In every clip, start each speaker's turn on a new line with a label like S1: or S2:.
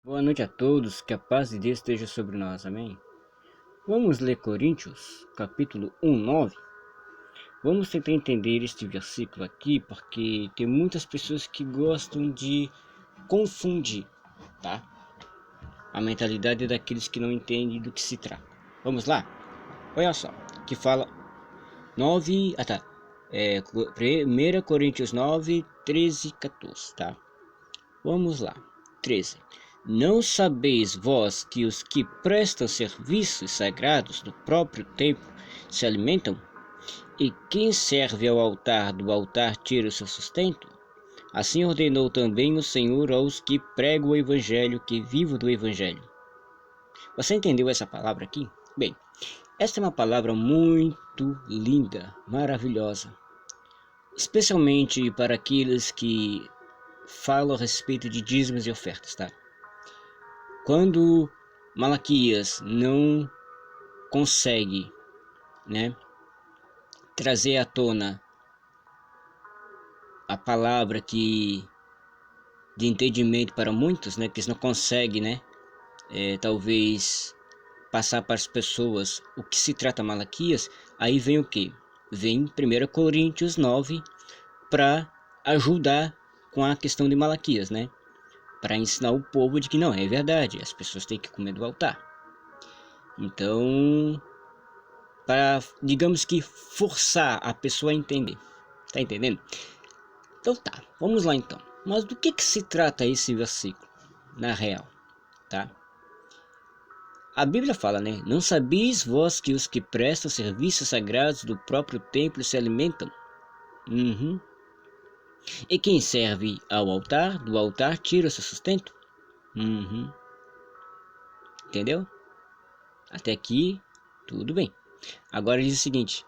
S1: Boa noite a todos, que a paz de Deus esteja sobre nós, amém? Vamos ler Coríntios, capítulo 1:9. Vamos tentar entender este versículo aqui, porque tem muitas pessoas que gostam de confundir, tá? A mentalidade daqueles que não entendem do que se trata. Vamos lá? Olha só, que fala 9, tá. 1 Coríntios 9, 13, 14, tá? Vamos lá. 13. Não sabeis vós que os que prestam serviços sagrados do próprio templo se alimentam? E quem serve ao altar do altar tira o seu sustento? Assim ordenou também o Senhor aos que pregam o evangelho, que vivam do evangelho. Você entendeu essa palavra aqui? Bem, esta é uma palavra muito linda, maravilhosa, especialmente para aqueles que falam a respeito de dízimos e ofertas, tá? Quando Malaquias não consegue, né, trazer à tona a palavra que de entendimento para muitos, né, que eles não conseguem, né, talvez passar para as pessoas o que se trata Malaquias, aí vem o que? Vem 1 Coríntios 9 para ajudar com a questão de Malaquias, né? Para ensinar o povo de que não é verdade, as pessoas têm que comer do altar. Então, para, digamos que, forçar a pessoa a entender. Tá entendendo? Então tá, vamos lá então. Mas do que se trata esse versículo, na real, tá? A Bíblia fala, né? Não sabeis vós que os que prestam serviços sagrados do próprio templo se alimentam? Uhum. E quem serve ao altar, do altar tira o seu sustento? Uhum. Entendeu? Até aqui, tudo bem. Agora diz o seguinte: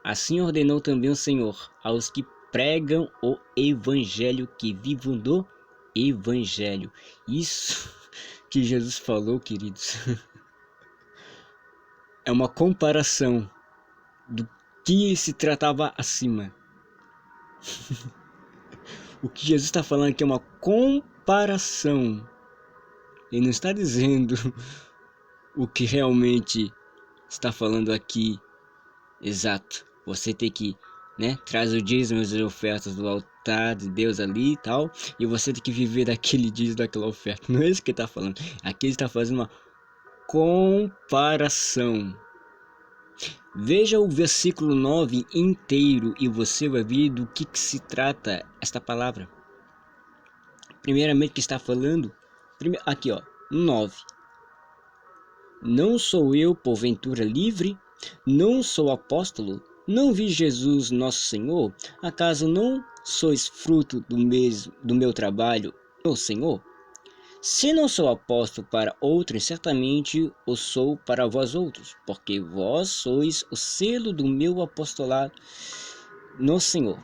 S1: assim ordenou também o Senhor aos que pregam o evangelho, que vivam do evangelho. Isso que Jesus falou, queridos, é uma comparação do que se tratava acima. O que Jesus está falando aqui é uma comparação. Ele não está dizendo o que realmente está falando aqui exato. Você tem que, né, traz o dízimo e as ofertas do altar de Deus ali e tal, e você tem que viver daquele dízimo, daquela oferta. Não é isso que ele está falando. Aqui ele está fazendo uma comparação. Veja o versículo 9 inteiro e você vai ver do que se trata esta palavra. Primeiramente que está falando, aqui ó, 9. Não sou eu porventura livre? Não sou apóstolo? Não vi Jesus nosso Senhor? Acaso não sois fruto do meu trabalho, meu Senhor? Se não sou apóstolo para outros, certamente o sou para vós outros, porque vós sois o selo do meu apostolado no Senhor.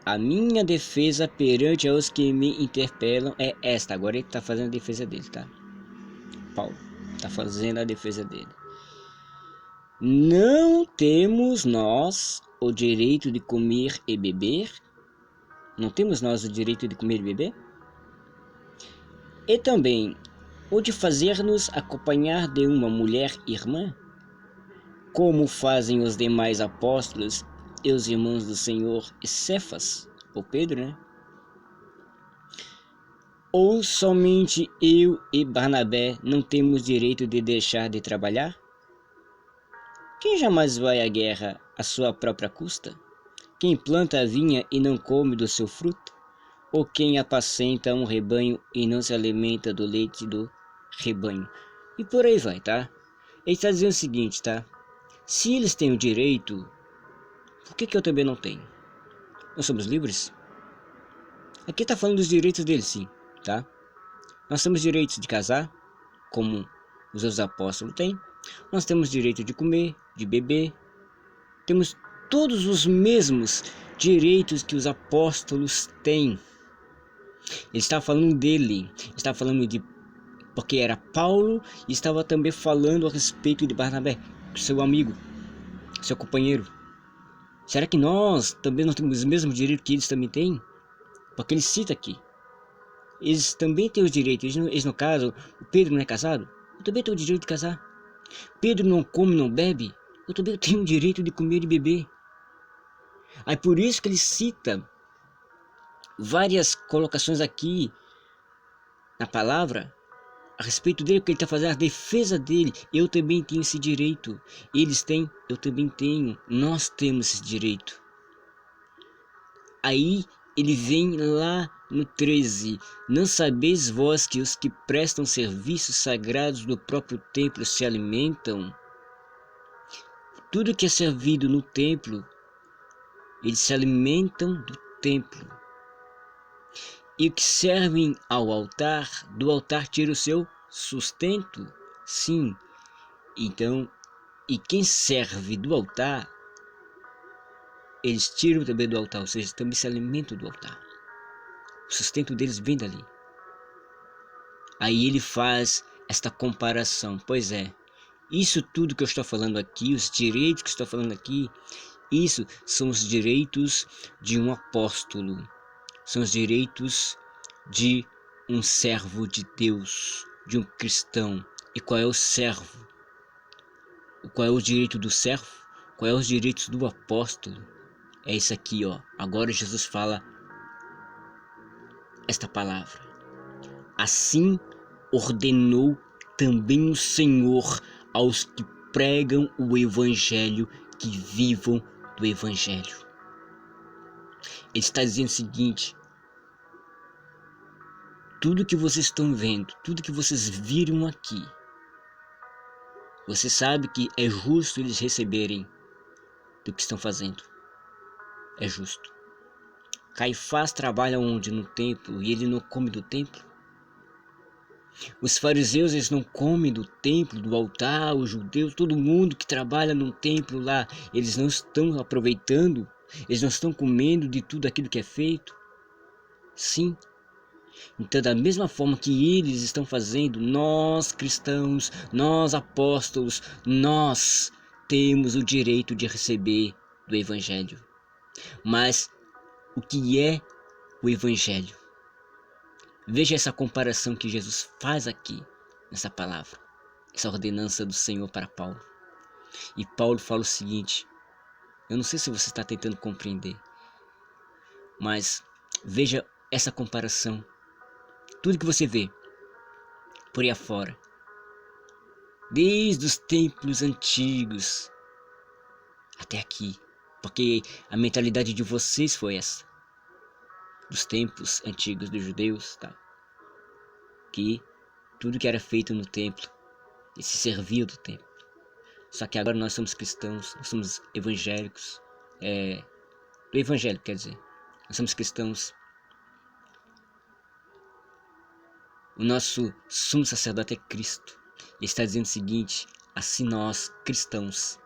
S1: A minha defesa perante os que me interpelam é esta. Agora ele está fazendo a defesa dele, tá? Paulo está fazendo a defesa dele. Não temos nós o direito de comer e beber? Não temos nós o direito de comer e beber? E também o de fazer-nos acompanhar de uma mulher irmã? Como fazem os demais apóstolos e os irmãos do Senhor e Cefas, ou Pedro, né? Ou somente eu e Barnabé não temos direito de deixar de trabalhar? Quem jamais vai à guerra à sua própria custa? Quem planta a vinha e não come do seu fruto? Ou quem apacenta um rebanho e não se alimenta do leite do rebanho? E por aí vai, tá? Ele está dizendo o seguinte, tá? Se eles têm o direito, por que eu também não tenho? Nós somos livres? Aqui está falando dos direitos deles, sim, tá? Nós temos direitos de casar, como os outros apóstolos têm. Nós temos direito de comer, de beber. Temos todos os mesmos direitos que os apóstolos têm. Ele está falando dele, está falando de porque era Paulo e estava também falando a respeito de Barnabé, seu amigo, seu companheiro. Será que nós também não temos o mesmo direito que eles também têm? Porque ele cita aqui. eles também têm os direitos. Eles no caso, o Pedro não é casado, eu também tenho o direito de casar. Pedro não come, não bebe, eu também tenho o direito de comer e beber. Aí por isso que ele cita várias colocações aqui na palavra a respeito dele, porque ele está fazendo a defesa dele. Eu também tenho esse direito. Eles têm, eu também tenho. Nós temos esse direito. Aí ele vem lá no 13. Não sabeis vós que os que prestam serviços sagrados do próprio templo se alimentam? Tudo que é servido no templo, eles se alimentam do templo. E o que servem ao altar, do altar tira o seu sustento? Sim. Então, e quem serve do altar, eles tiram também do altar, ou seja, também se alimentam do altar. O sustento deles vem dali. Aí ele faz esta comparação. Pois é, isso tudo que eu estou falando aqui, os direitos que eu estou falando aqui, isso são os direitos de um apóstolo. São os direitos de um servo de Deus, de um cristão. E qual é o servo? Qual é o direito do servo? Qual é os direitos do apóstolo? É isso aqui, ó. Agora Jesus fala esta palavra. Assim ordenou também o Senhor aos que pregam o evangelho que vivam do evangelho. Ele está dizendo o seguinte: tudo que vocês estão vendo, tudo que vocês viram aqui, você sabe que é justo eles receberem do que estão fazendo. É justo. Caifás trabalha onde? No templo, e ele não come do templo? Os fariseus, eles não comem do templo, do altar, os judeus, todo mundo que trabalha no templo lá, eles não estão aproveitando, eles não estão comendo de tudo aquilo que é feito? Sim. Então, da mesma forma que eles estão fazendo, nós cristãos, nós apóstolos, nós temos o direito de receber do evangelho. Mas o que é o evangelho? Veja essa comparação que Jesus faz aqui nessa palavra, essa ordenança do Senhor para Paulo. E Paulo fala o seguinte: eu não sei se você está tentando compreender, mas veja essa comparação. Tudo que você vê por aí afora, desde os templos antigos até aqui, porque a mentalidade de vocês foi essa, dos templos antigos dos judeus, tá? Que tudo que era feito no templo, e se servia do templo. Só que agora nós somos cristãos, nós somos evangélicos, do evangelho, quer dizer, nós somos cristãos. O nosso sumo sacerdote é Cristo. Ele está dizendo o seguinte: assim nós, cristãos,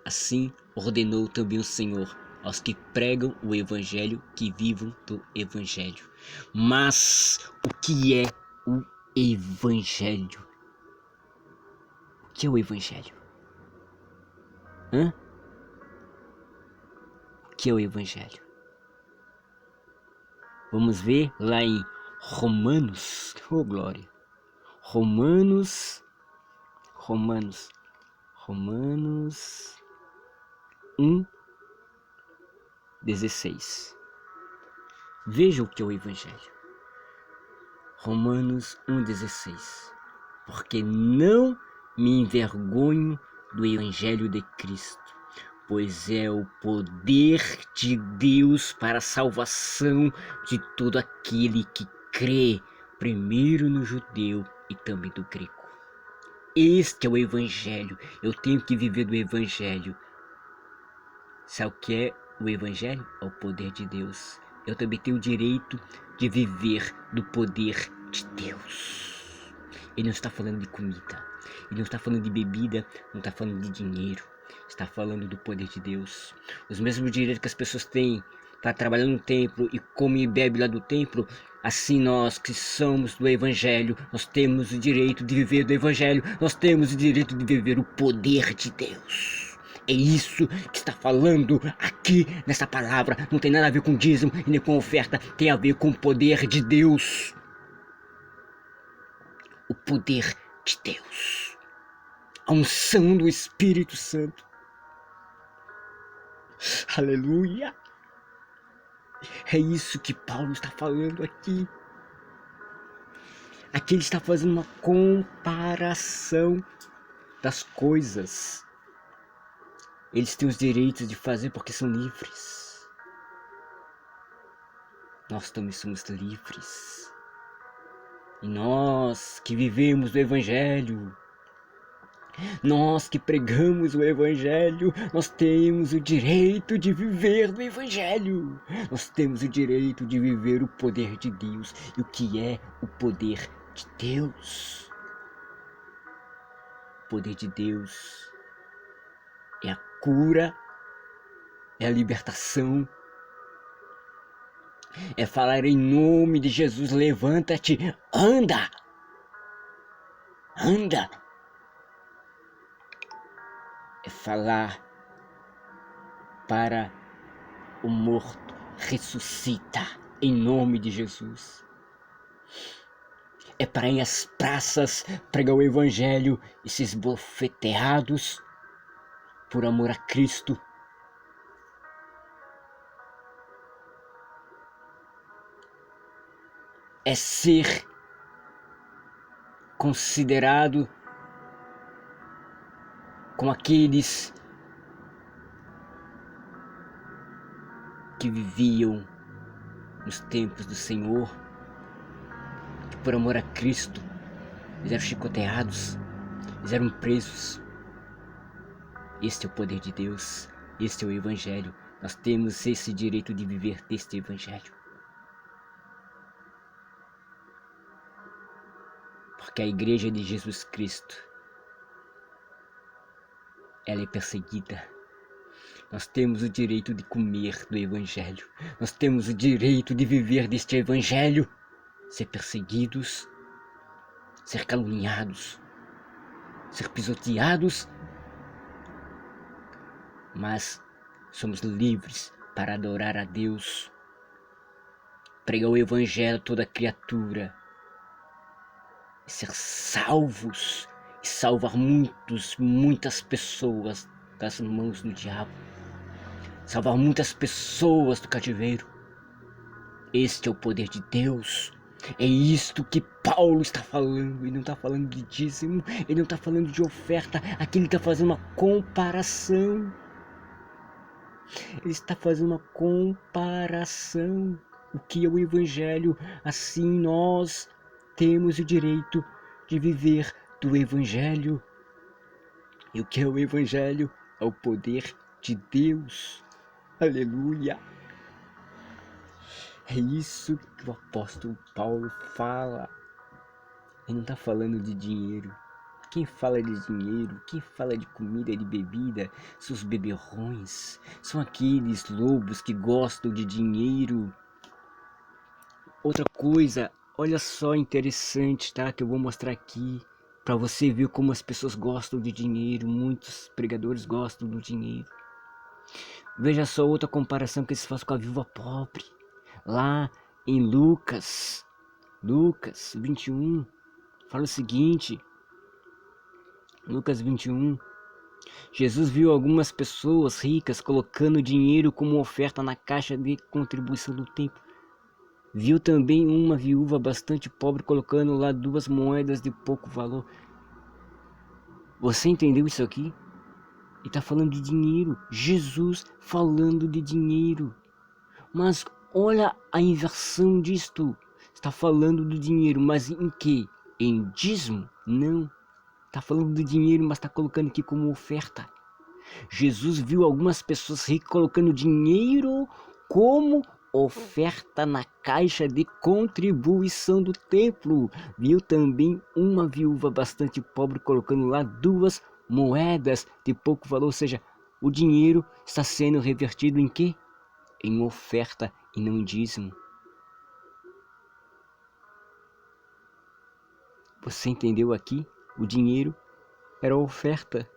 S1: assim ordenou também o Senhor aos que pregam o evangelho que vivam do evangelho. Mas o que é o evangelho? O que é o evangelho? O que é o evangelho? Vamos ver lá em Romanos, oh glória, Romanos 1:16. Veja o que é o evangelho. Romanos 1:16. Porque não me envergonho do evangelho de Cristo, pois é o poder de Deus para a salvação de todo aquele que crê, primeiro no judeu e também do grego. Este é o evangelho. Eu tenho que viver do evangelho. Sabe o que é o evangelho? É o poder de Deus. Eu também tenho o direito de viver do poder de Deus. Ele não está falando de comida, ele não está falando de bebida, não está falando de dinheiro. Está falando do poder de Deus. Os mesmos direitos que as pessoas têm para trabalhar no templo e come e bebe lá do templo, assim nós que somos do evangelho, nós temos o direito de viver do evangelho, nós temos o direito de viver o poder de Deus. É isso que está falando aqui nessa palavra. Não tem nada a ver com dízimo e nem com oferta. Tem a ver com o poder de Deus. O poder de Deus. A unção do Espírito Santo. Aleluia. É isso que Paulo está falando aqui. Aqui ele está fazendo uma comparação das coisas. Eles têm os direitos de fazer porque são livres. Nós também somos livres. E nós que vivemos o Evangelho, nós que pregamos o Evangelho, nós temos o direito de viver do Evangelho. Nós temos o direito de viver o poder de Deus. E o que é o poder de Deus? O poder de Deus é a cura, é a libertação, é falar em nome de Jesus, levanta-te, anda, anda. É falar para o morto, ressuscita em nome de Jesus. É para ir às praças pregar o Evangelho e ser esbofeteados por amor a Cristo. É ser considerado como aqueles que viviam nos tempos do Senhor, que por amor a Cristo eles eram chicoteados, eles eram presos. Este é o poder de Deus, este é o Evangelho. Nós temos esse direito de viver deste Evangelho. Porque a igreja de Jesus Cristo, ela é perseguida. Nós temos o direito de comer do Evangelho. Nós temos o direito de viver deste Evangelho. Ser perseguidos, ser caluniados, ser pisoteados. Mas somos livres para adorar a Deus. Pregar o Evangelho a toda criatura. E ser salvos. E salvar muitas pessoas das mãos do diabo. Salvar muitas pessoas do cativeiro. Este é o poder de Deus. É isto que Paulo está falando. Ele não está falando de dízimo, ele não está falando de oferta. Aqui ele está fazendo uma comparação. Ele está fazendo uma comparação. O que é o Evangelho? Assim nós temos o direito de viver do Evangelho. E o que é o Evangelho? É o poder de Deus. Aleluia! É isso que o apóstolo Paulo fala. Ele não está falando de dinheiro. Quem fala de dinheiro, quem fala de comida e de bebida, são os beberrões. São aqueles lobos que gostam de dinheiro. Outra coisa, olha só interessante, tá? Que eu vou mostrar aqui. Para você ver como as pessoas gostam de dinheiro. Muitos pregadores gostam do dinheiro. Veja só outra comparação que eles fazem com a viúva pobre. Lá em Lucas 21, fala o seguinte. Lucas 21. Jesus viu algumas pessoas ricas colocando dinheiro como oferta na caixa de contribuição do templo. Viu também uma viúva bastante pobre colocando lá 2 moedas de pouco valor. Você entendeu isso aqui? Ele está falando de dinheiro. Jesus falando de dinheiro. Mas olha a inversão disto. Está falando do dinheiro, mas em que? Em dízimo? Não. Está falando do dinheiro, mas está colocando aqui como oferta. Jesus viu algumas pessoas ricas colocando dinheiro como oferta na caixa de contribuição do templo. Viu também uma viúva bastante pobre colocando lá 2 moedas de pouco valor. Ou seja, o dinheiro está sendo revertido em quê? Em oferta e não em dízimo. Você entendeu aqui? O dinheiro era oferta.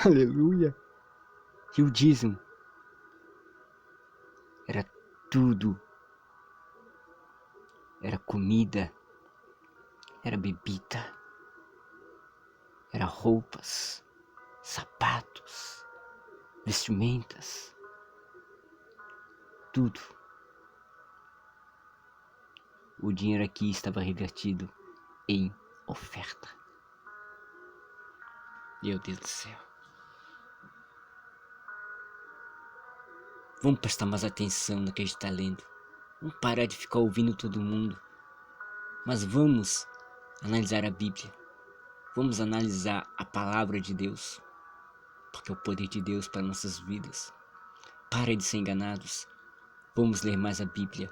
S1: Aleluia. E o dízimo era tudo. Era comida, era bebida, era roupas, sapatos, vestimentas, tudo. O dinheiro aqui estava revertido em oferta. Meu Deus do céu. Vamos prestar mais atenção no que a gente está lendo. Vamos parar de ficar ouvindo todo mundo. Mas vamos analisar a Bíblia. Vamos analisar a palavra de Deus. Porque é o poder de Deus para nossas vidas. Pare de ser enganados. Vamos ler mais a Bíblia.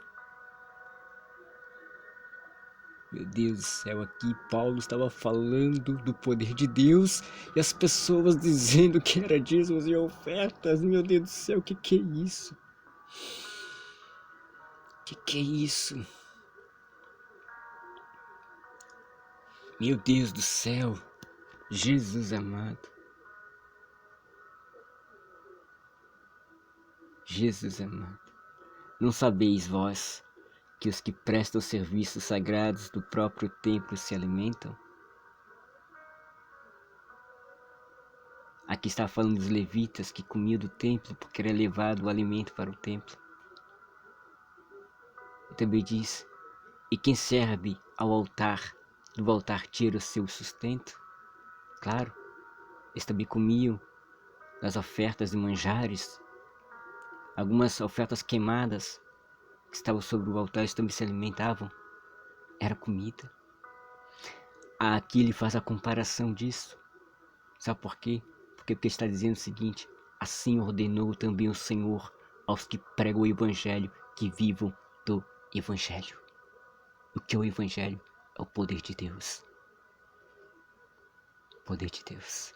S1: Meu Deus do céu, aqui Paulo estava falando do poder de Deus e as pessoas dizendo que era dízimos e ofertas. Meu Deus do céu, o que é isso? O que é isso? Meu Deus do céu, Jesus amado. Jesus amado. Não sabeis vós que os que prestam serviços sagrados do próprio templo se alimentam? Aqui está falando dos levitas que comiam do templo porque era levado o alimento para o templo. E também diz, e quem serve ao altar, do altar tira o seu sustento? Claro, eles também comiam das ofertas de manjares, algumas ofertas queimadas que estavam sobre o altar, eles também se alimentavam, era comida. Aqui ele faz a comparação disso, sabe por quê? Porque ele está dizendo o seguinte, assim ordenou também o Senhor aos que pregam o Evangelho, que vivam do Evangelho. O que é o Evangelho? É o poder de Deus. O poder de Deus.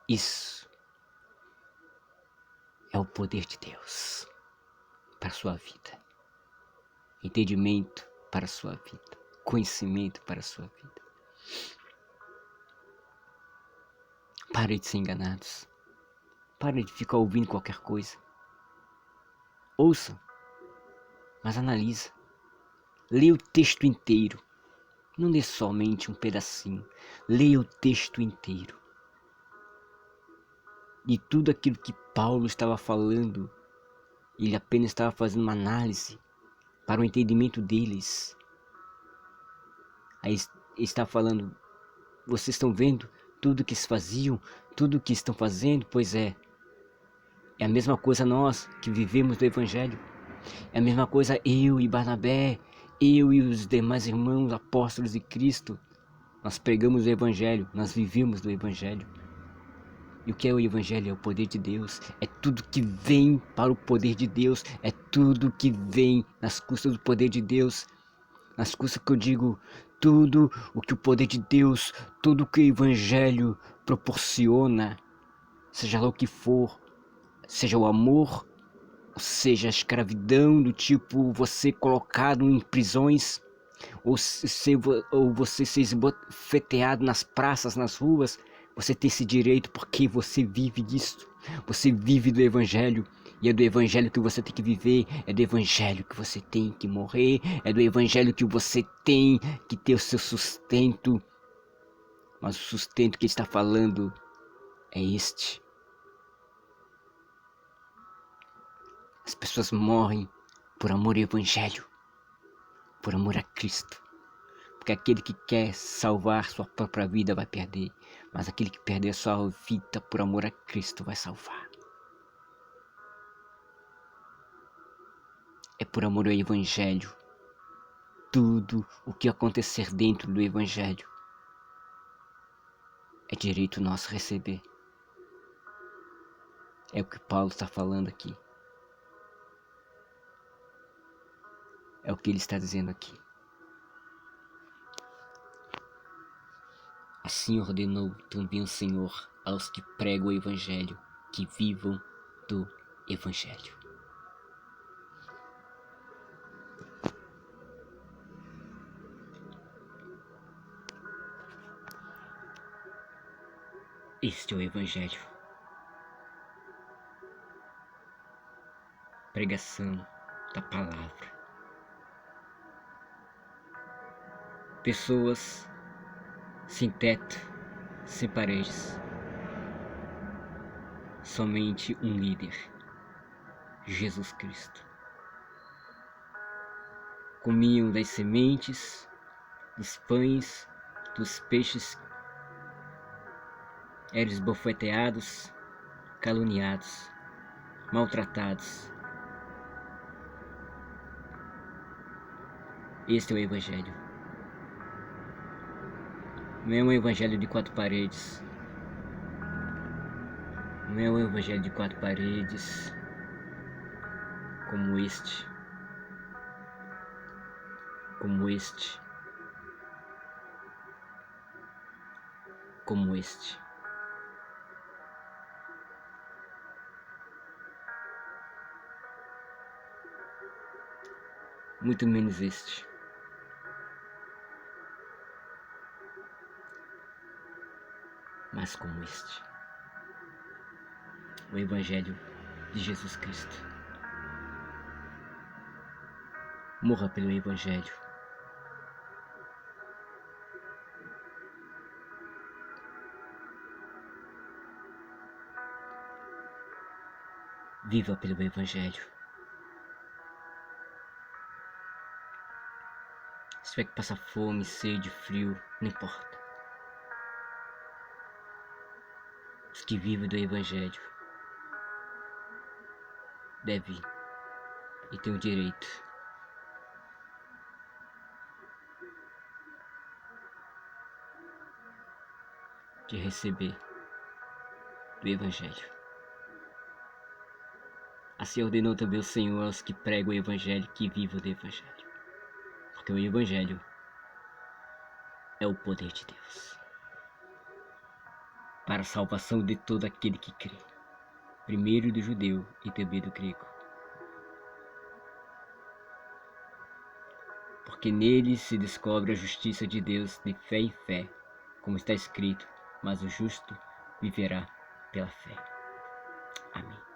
S1: Isso é o poder de Deus para a sua vida. Entendimento para a sua vida. Conhecimento para a sua vida. Pare de ser enganados. Pare de ficar ouvindo qualquer coisa. Ouça, mas analisa. Leia o texto inteiro. Não lê somente um pedacinho. Leia o texto inteiro. E tudo aquilo que Paulo estava falando, ele apenas estava fazendo uma análise para o entendimento deles. Aí está falando, vocês estão vendo tudo que se faziam, tudo que estão fazendo? Pois é a mesma coisa nós que vivemos do Evangelho. É a mesma coisa eu e Barnabé, eu e os demais irmãos apóstolos de Cristo. Nós pregamos o Evangelho, nós vivemos do Evangelho. E o que é o Evangelho? É o poder de Deus. É tudo que vem para o poder de Deus. É tudo que vem nas custas do poder de Deus. Nas custas que eu digo, tudo o que o poder de Deus, tudo o que o Evangelho proporciona, seja lá o que for, seja o amor, seja a escravidão do tipo você colocado em prisões, ou você ser esbofeteado nas praças, nas ruas, você tem esse direito porque você vive disso, você vive do Evangelho. E é do Evangelho que você tem que viver, é do Evangelho que você tem que morrer, é do Evangelho que você tem que ter o seu sustento. Mas o sustento que ele está falando é este. As pessoas morrem por amor ao Evangelho, por amor a Cristo. Porque aquele que quer salvar sua própria vida vai perder, mas aquele que perder sua vida por amor a Cristo vai salvar. É por amor ao Evangelho. Tudo o que acontecer dentro do Evangelho é direito nosso receber. É o que Paulo está falando aqui. É o que ele está dizendo aqui. Assim ordenou também o Senhor aos que pregam o Evangelho, que vivam do Evangelho. Este é o Evangelho. Pregação da palavra. Pessoas sem teto, sem paredes. Somente um líder, Jesus Cristo. Comiam das sementes, dos pães, dos peixes. Eram esbofeteados, caluniados, maltratados. Este é o Evangelho. Não é um Evangelho de quatro paredes. Não é um Evangelho de quatro paredes como este. Como este. Como este. Muito menos este. Mas como este. O Evangelho de Jesus Cristo. Morra pelo Evangelho. Viva pelo Evangelho. Se tiver que passar fome, sede, frio, não importa. Os que vivem do Evangelho devem e têm o direito de receber do Evangelho. Assim ordenou também o Senhor aos que pregam o Evangelho, que vivam do Evangelho. Porque o Evangelho é o poder de Deus para a salvação de todo aquele que crê. Primeiro do judeu e também do grego. Porque nele se descobre a justiça de Deus de fé em fé, como está escrito, mas o justo viverá pela fé. Amém.